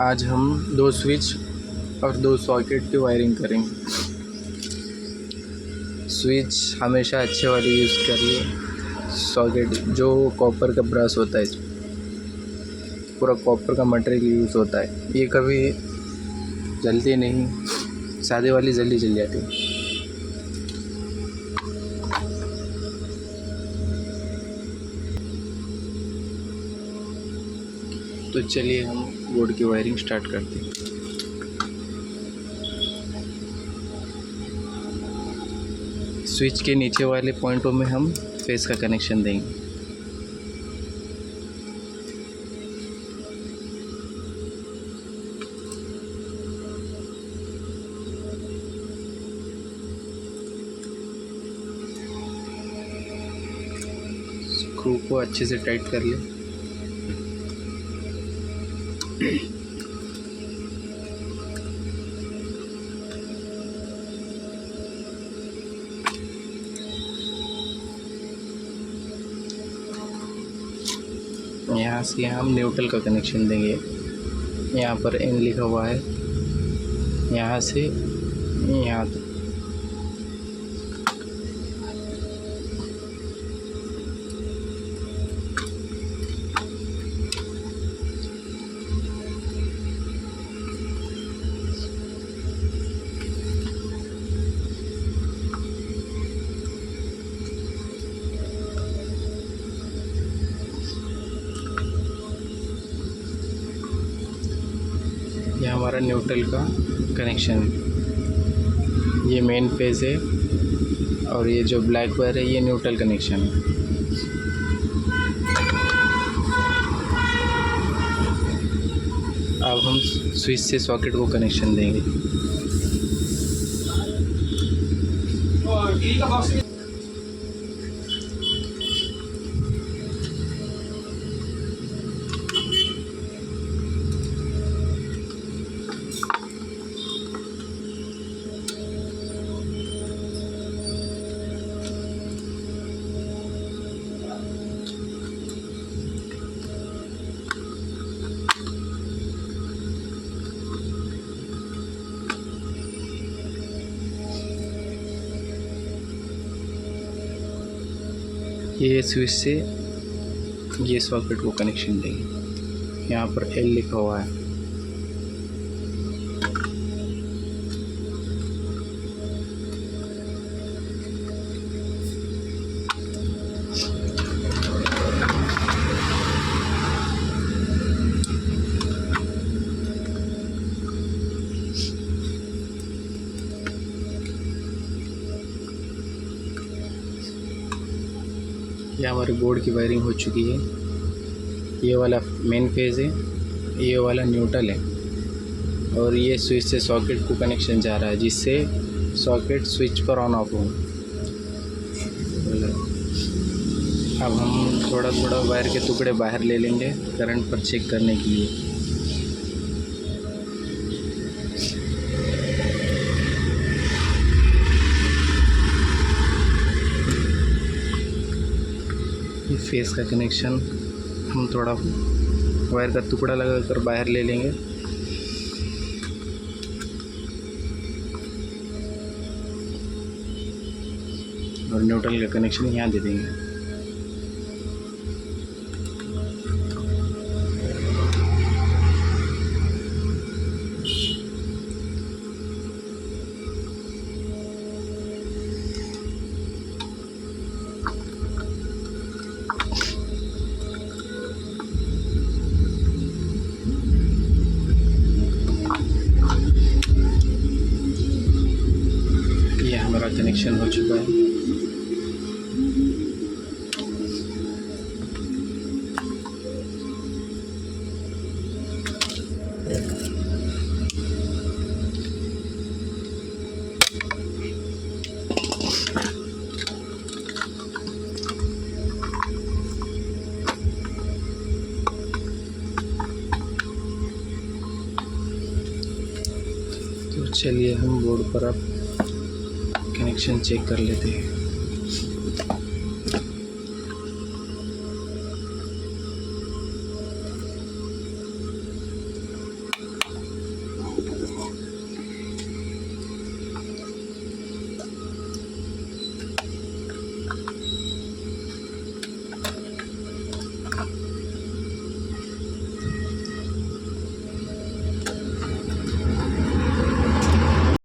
आज हम 2 स्विच और 2 सॉकेट की वायरिंग करेंगे। स्विच हमेशा अच्छे वाले यूज़ करिए। सॉकेट जो कॉपर का ब्रश होता है, पूरा कॉपर का मटेरियल यूज़ होता है, ये कभी जलती नहीं, सादे वाली जल्दी जल जाती है। तो चलिए हम बोर्ड की वायरिंग स्टार्ट करते हैं। स्विच के नीचे वाले पॉइंटों में हम फेस का कनेक्शन देंगे। स्क्रू को अच्छे से टाइट कर लें। यहाँ से हम न्यूट्रल का कनेक्शन देंगे। यहाँ पर एन लिखा हुआ है, यहाँ से यहाँ तक। ये हमारा न्यूट्रल का कनेक्शन है। ये मेन फेज़ है और ये जो ब्लैक वायर है ये न्यूट्रल कनेक्शन है। अब हम स्विच से सॉकेट को कनेक्शन देंगे। ये स्विच से ये सॉकेट को कनेक्शन देंगे। यहाँ पर एल लिखा हुआ है। ये हमारे बोर्ड की वायरिंग हो चुकी है। ये वाला मेन फेज़ है, ये वाला न्यूट्रल है और ये स्विच से सॉकेट को कनेक्शन जा रहा है, जिससे सॉकेट स्विच पर ऑन ऑफ हो। अब हम थोड़ा थोड़ा वायर के टुकड़े बाहर ले लेंगे करंट पर चेक करने के लिए। फेस का कनेक्शन हम थोड़ा वायर का टुकड़ा लगाकर बाहर ले लेंगे। और न्यूट्रल का कनेक्शन यहाँ दे देंगे। हमारा कनेक्शन हो चुका है। तो चलिए हम बोर्ड पर अब कनेक्शन चेक कर लेते हैं।